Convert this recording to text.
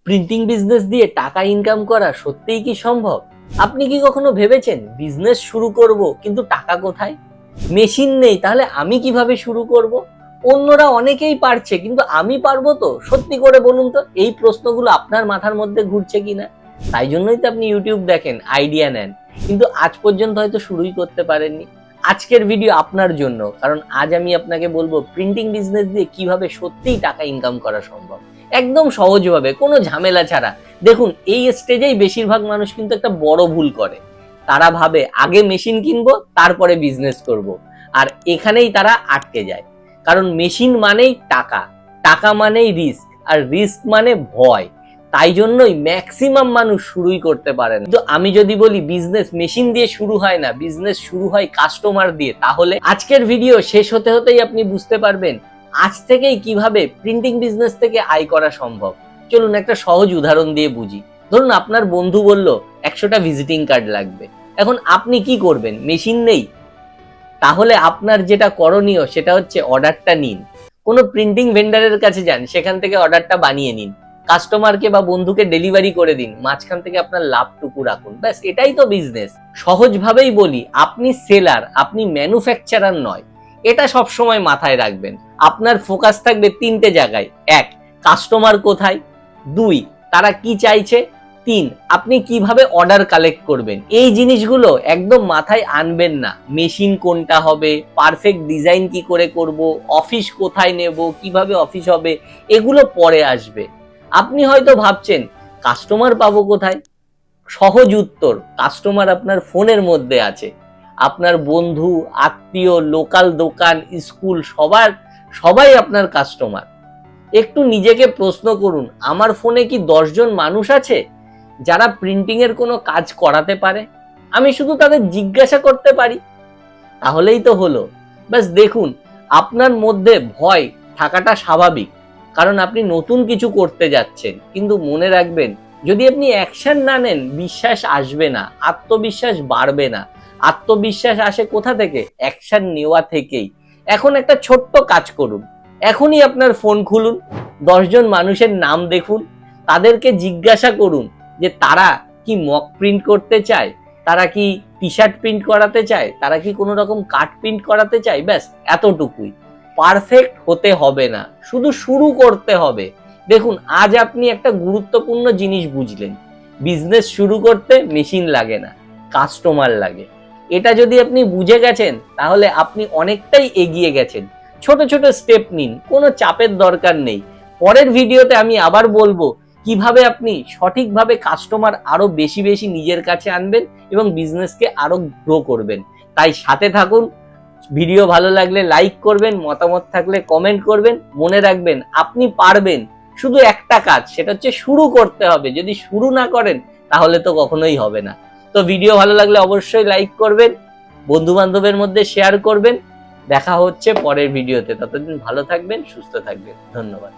Printing business দিয়ে টাকা income করা সত্যিই কি সম্ভব? আপনি কি কখনো ভেবেছেন বিজনেস শুরু করব কিন্তু টাকা কোথায়? মেশিন নেই, তাহলে আমি কিভাবে শুরু করব? অন্যরা অনেকেই পারছে কিন্তু আমি পারবো তো? সত্যি করে বলুন তো, এই প্রশ্নগুলো আপনার মাথার মধ্যে ঘুরছে কিনা? তাই জন্যই তো আপনি ইউটিউব দেখেন, আইডিয়া নেন, কিন্তু আজ পর্যন্ত হয়তো শুরুই করতে পারেননি। আজকের ভিডিও আপনার জন্য, কারণ আজ আমি আপনাকে বলবো প্রিন্টিং বিজনেস দিয়ে কিভাবে সত্যিই টাকা ইনকাম করা সম্ভব, একদম সহজভাবে, কোনো ঝামেলা ছাড়া। দেখুন, এই স্টেজেই বেশিরভাগ মানুষ কিন্তু একটা বড় ভুল করে। তারা ভাবে আগে মেশিন কিনবো তারপরে বিজনেস করব, আর এখানেই তারা আটকে যায়। কারণ মেশিন মানেই টাকা, টাকা মানেই রিস্ক, আর রিস্ক মানে ভয়। তাই জন্যই ম্যাক্সিমাম মানুষ শুরুই করতে পারে না। কিন্তু আমি যদি বলি বিজনেস মেশিন দিয়ে শুরু হয় না, বিজনেস শুরু হয় কাস্টমার দিয়ে, তাহলে আজকের ভিডিও শেষ হতে হতেই আপনি বুঝতে পারবেন আজ থেকেই কিভাবে প্রিন্টিং বিজনেস থেকে আয় করা সম্ভব। চলুন একটা সহজ উদাহরণ দিয়ে বুঝি। ধরুন আপনার বন্ধু বলল 100টা ভিজিটিং কার্ড লাগবে। এখন আপনি কি করবেন? মেশিন নেই, তাহলে আপনার যেটা করণীয় সেটা হচ্ছে অর্ডারটা নিন, কোনো প্রিন্টিং ভেন্ডারের কাছে যান, সেখান থেকে অর্ডারটা বানিয়ে নিন, কাস্টমারকে বা বন্ধুকে ডেলিভারি করে দিন, মাঝখান থেকে আপনার লাভটুকু রাখুন, ব্যাস এটাই তো বিজনেস। সহজভাবেই বলি, আপনি সেলার, আপনি ম্যানুফ্যাকচারার নয়। এটা সব সময় মাথায় রাখবেন। আপনার ফোকাস থাকবে তিনটে জায়গায়: এক, কাস্টমার কোথায়; দুই, তারা কি চাইছে; তিন, আপনি কিভাবে অর্ডার কালেক্ট করবেন। এই জিনিসগুলো একদম মাথায় আনবেন না। মেশিন কোনটা হবে, পারফেক্ট ডিজাইন কি করে করব, অফিস কোথায় নেব, কিভাবে অফিস হবে, এগুলো পরে আসবে। আপনি হয়তো ভাবছেন কাস্টমার পাবো কোথায়? সহজ উত্তর, কাস্টমার আপনার ফোনের মধ্যে আছে। আপনার বন্ধু, আত্মীয়, লোকাল দোকান, স্কুল, সবাই আপনার কাস্টমার। একটু নিজেকে প্রশ্ন করুন, আমার ফোনে কি 10 জন মানুষ আছে যারা প্রিন্টিং এর কোনো কাজ করাতে পারে? আমি শুধু তাদের জিজ্ঞাসা করতে পারি, তাহলেই তো হলো। ব্যাস দেখুন, আপনার মধ্যে ভয় থাকাটা স্বাভাবিক, কারণ আপনি নতুন কিছু করতে যাচ্ছেন। কিন্তু মনে রাখবেন, যদি আপনি অ্যাকশন না নেন, বিশ্বাস আসবে না, আত্মবিশ্বাস বাড়বে না। আত্মবিশ্বাস আসে কোথা থেকে? অ্যাকশন নেওয়া থেকেই। এখন একটা ছোট্ট কাজ করুন, এখনই আপনার ফোন খুলুন, 10 জন মানুষের নাম দেখুন, তাদেরকে জিজ্ঞাসা করুন যে তারা কি মক প্রিন্ট করতে চায়, তারা কি টি শার্ট প্রিন্ট করাতে চায়, তারা কি কোনো রকম কার্ড প্রিন্ট করাতে চায়। ব্যাস এতটুকুই। পারফেক্ট হতে হবে না, শুধু শুরু করতে হবে। দেখুন, আজ আপনি একটা গুরুত্বপূর্ণ জিনিস বুঝলেন, বিজনেস শুরু করতে মেশিন লাগে না, কাস্টমার লাগে। এটা যদি আপনি বুঝে গেছেন, তাহলে আপনি অনেকটাই এগিয়ে গেছেন। ছোট ছোট স্টেপ নিন, কোনো চাপের দরকার নেই। পরের ভিডিওতে আমি আবার বলবো কিভাবে আপনি সঠিকভাবে কাস্টমার আরো বেশি বেশি নিজের কাছে আনবেন এবং বিজনেসকে আরো গ্রো করবেন। তাই সাথে থাকুন। ভিডিও ভালো লাগলে লাইক করবেন, মতামত থাকলে কমেন্ট করবেন। মনে রাখবেন, আপনি পারবেন। শুধু একটা কাজ, সেটা হচ্ছে শুরু করতে হবে। যদি শুরু না করেন, তাহলে তো কখনোই হবে না। তো ভিডিও ভালো লাগলে অবশ্যই লাইক করবেন, বন্ধু বান্ধবের মধ্যে শেয়ার করবেন। দেখা হচ্ছে পরের ভিডিওতে। ততদিন ভালো থাকবেন, সুস্থ থাকবেন। ধন্যবাদ।